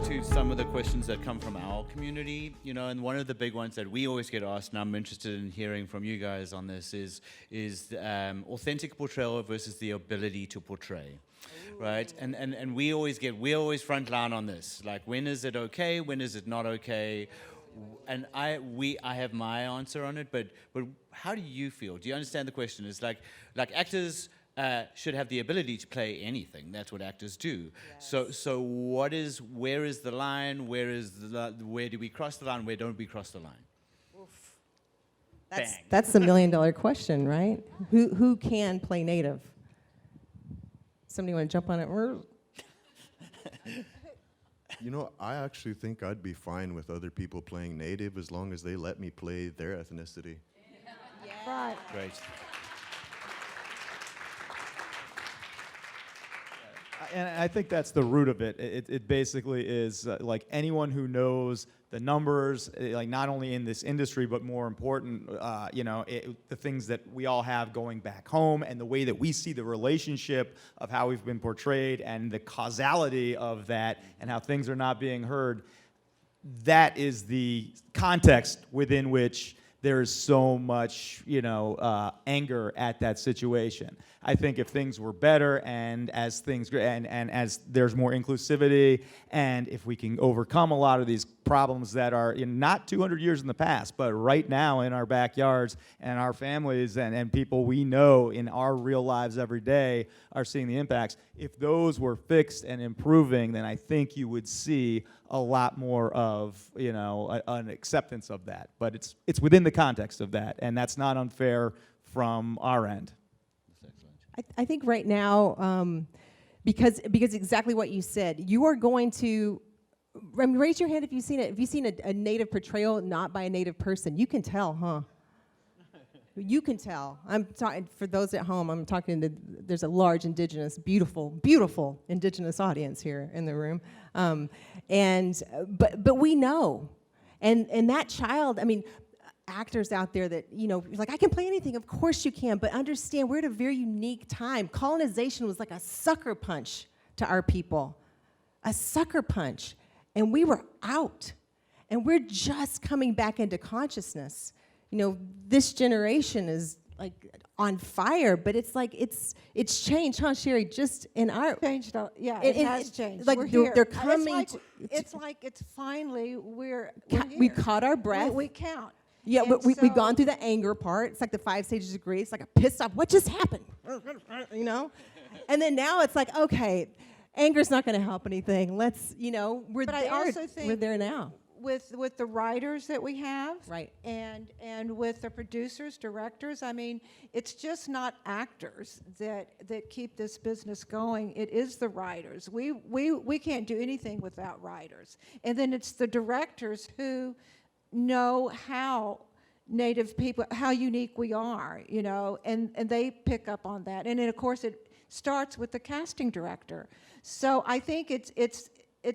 to some of the questions that come from our community, and one of the big ones that we always get asked, and I'm interested in hearing from you guys on this, is authentic portrayal versus the ability to portray. Ooh. Right? And we always front line on this. Like, when is it okay? When is it not okay? And I have my answer on it, but how do you feel? Do you understand the question? It's like actors should have the ability to play anything. That's what actors do. Yes. So where is the line? Where do we cross the line? Where don't we cross the line? Oof. That's the $1 million question, right? Who can play native? Somebody want to jump on it? I actually think I'd be fine with other people playing native as long as they let me play their ethnicity. Yeah. Right. Great. And I think that's the root of it. It basically is like anyone who knows the numbers, like not only in this industry, but more important, the things that we all have going back home and the way that we see the relationship of how we've been portrayed and the causality of that and how things are not being heard. That is the context within which there's so much, anger at that situation. I think if things were better and as as there's more inclusivity and if we can overcome a lot of these problems that are not 200 years in the past, but right now in our backyards and our families and people we know in our real lives every day are seeing the impacts. If those were fixed and improving, then I think you would see a lot more of, an acceptance of that. But it's within the context of that, and that's not unfair from our end. I think right now, because exactly what you said, you are going to, raise your hand if you've seen it. If you've seen a native portrayal not by a native person, you can tell, huh? You can tell. I'm talking for those at home. I'm talking to. There's a large indigenous, beautiful indigenous audience here in the room, but we know, and that child. I mean, actors out there that like I can play anything. Of course you can, but understand we're at a very unique time. Colonization was like a sucker punch to our people, a sucker punch, and we were out, and we're just coming back into consciousness. This generation is like on fire, but it's like it's changed, huh, Sheri? Just in our changed, yeah, it has changed. Like they're coming. It's like it's finally we're we caught our breath. We count. Yeah, but we've gone through the anger part. It's like the 5 stages of grief. It's like a pissed off. What just happened? And then now it's like, okay, anger's not going to help anything. Let's, we're but there. I also think we're there now. With the writers that we have, right, and with the producers, directors, I mean, it's just not actors that keep this business going. It is the writers. We can't do anything without writers. And then it's the directors who know how Native people, how unique we are, and they pick up on that. And then of course it starts with the casting director. So I think it's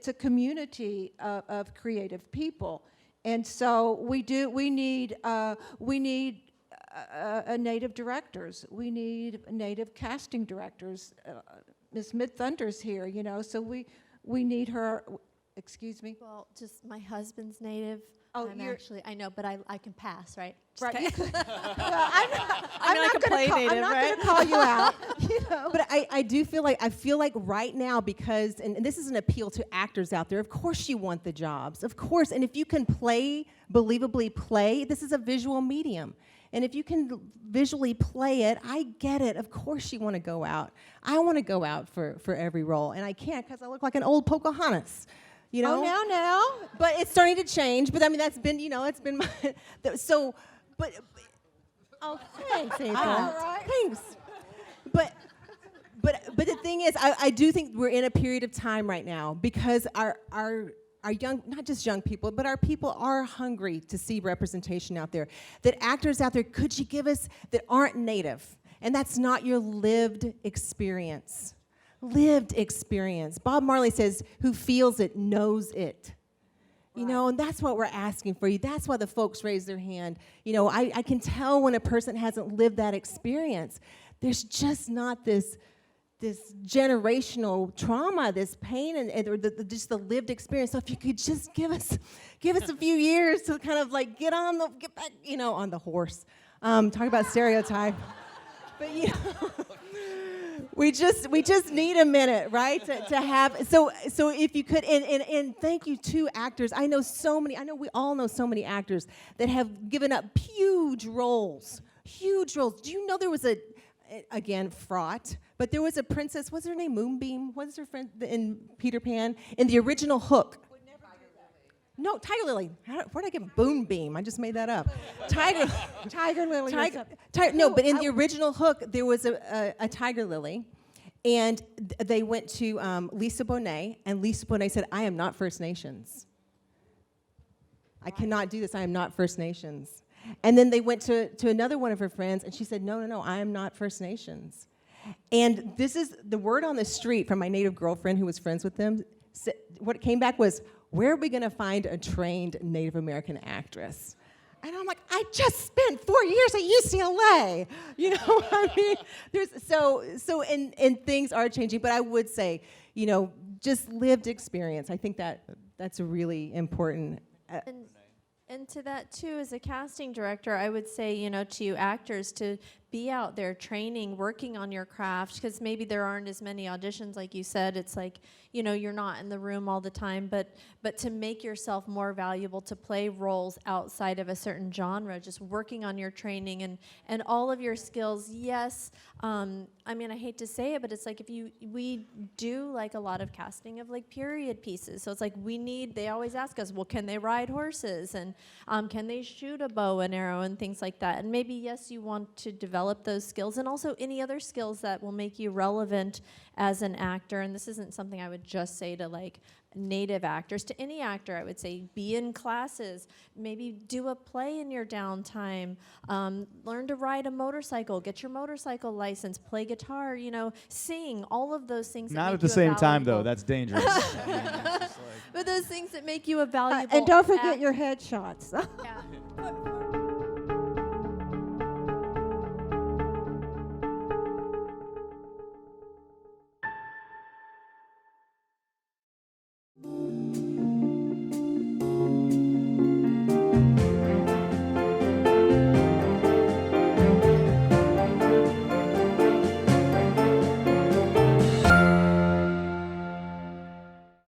a community of creative people, and so we need Native directors. We need Native casting directors. Ms. Midthunder's here, so we need her. Excuse me. Well, just my husband's Native. Oh, I know, but I can pass, right? Right. I'm not going to call you out. But I feel like right now, because and this is an appeal to actors out there. Of course you want the jobs, of course. And if you can believably play, this is a visual medium. And if you can visually play it, I get it. Of course you want to go out. I want to go out for every role, and I can't because I look like an old Pocahontas. Oh, now. But it's starting to change. But I mean, that's been, it's been my, so, but, oh, thanks, April. Right. Thanks. But the thing is, I do think we're in a period of time right now because our young, not just young people, but our people are hungry to see representation out there. That actors out there, could you give us, that aren't Native? And that's not your lived experience. Lived experience. Bob Marley says, who feels it knows it. Right. And that's what we're asking for you. That's why the folks raise their hand. I can tell when a person hasn't lived that experience. There's just not this generational trauma, this pain, and or just the lived experience. So if you could just give us a few years to kind of like get back, on the horse. Talk about stereotype. But we just need a minute, right? To have so if you could, and thank you to actors. I know we all know so many actors that have given up huge roles. Do you know there was again, fraught, but there was a princess, what's her name, Moonbeam? What's her friend in Peter Pan? In the original Hook. No, Tiger Lily. Where'd I get Moonbeam? I just made that up. Tiger Lily. No, but in the original Hook, there was a Tiger Lily, and they went to Lisa Bonet, and Lisa Bonet said, I am not First Nations. I cannot do this. I am not First Nations. And then they went to another one of her friends, and she said, no, I am not First Nations. And this is the word on the street from my Native girlfriend who was friends with them. What came back was, where are we going to find a trained Native American actress? And I'm like, I just spent 4 years at UCLA. I mean, and things are changing. But I would say, just lived experience. I think that's a really important. And to that too, as a casting director, I would say, to you actors to be out there training, working on your craft, because maybe there aren't as many auditions, like you said. It's like, you're not in the room all the time, but to make yourself more valuable, to play roles outside of a certain genre, just working on your training and all of your skills. Yes, I hate to say it, but it's like we do like a lot of casting of like period pieces. So it's like they always ask us, well, can they ride horses? And can they shoot a bow and arrow and things like that? And maybe, yes, you want to develop those skills and also any other skills that will make you relevant as an actor. And this isn't something I would just say to like Native actors. To any actor, I would say be in classes, maybe do a play in your downtime, learn to ride a motorcycle, get your motorcycle license, play guitar, sing, all of those things. Not at the same time, though. That's dangerous. But those things that make you a valuable and don't forget your headshots. yeah.